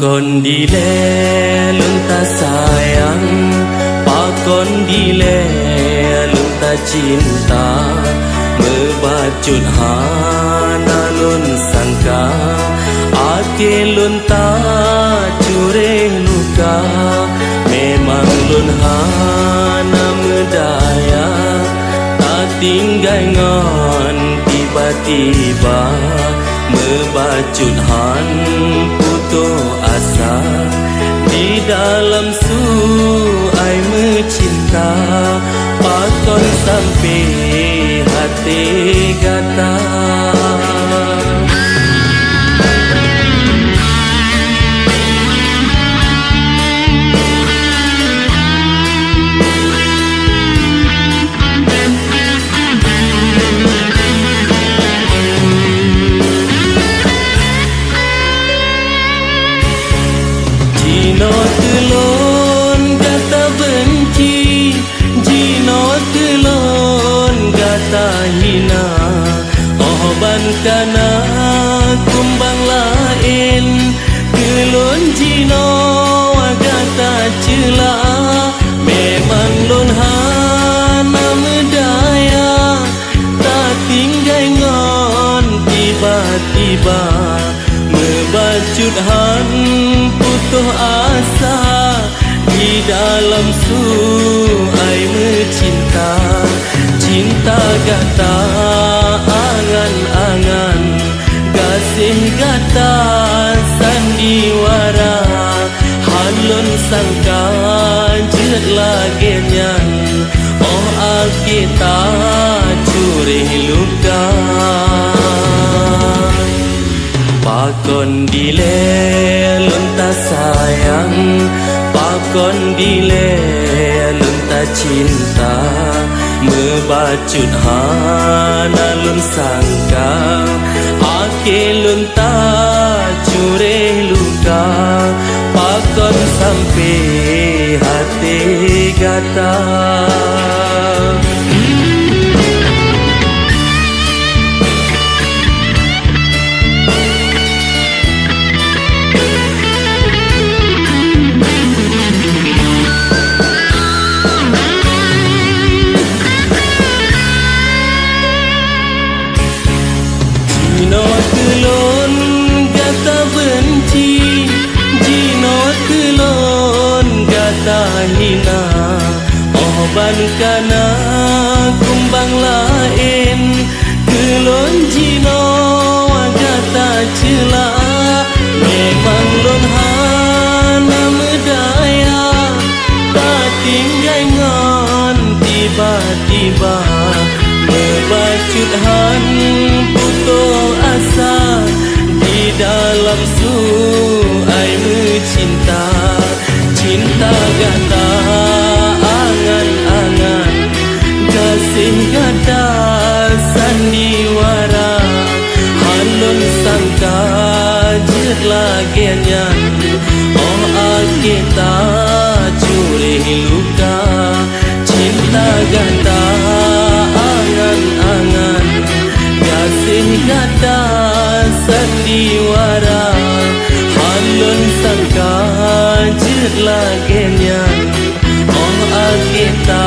Pakon dile lunta sayang, pakon dile lunta cinta, mebacut hana lun sangka, ake lunta cure luka, memang lun hana medaya, tak tinggal ngon tiba-tiba, mebacut han putus asa, di dalam su ai mencinta, pakon sampai hati gata. Jino telon kata benci, jino telon kata hina, oh ban kana kumbang lain, kelon jino kata cela, memang lon hana medaya, tak tinggal ngon tiba-tiba, mebacut han putus asa, di dalam su ai mencinta, cinta gata angan-angan, kasih gata sandiwara, halon sangka jet lagenyan, oh kita curi luka. Pakon dile lunta sayang, pakon dile lunta cinta, mebacut hana lun sangka, ake lunta cure luka, pakon sampai hati gata. Jino telon kata benci, jino telon kata hina, oh ban kana kumbang lain, kelon jino kata cela, memang lon hana medaya, tak tinggal ngon tiba-tiba, mebacut han putus asa, di dalam su ai mencinta, cinta gata angan-angan, kasih gata sandiwara, halon sangka jet lagenyan, oh kita curi luka, cinta gata angan-angan, kasih gata sandiwara, halon sangka jet lagenyan, oh kita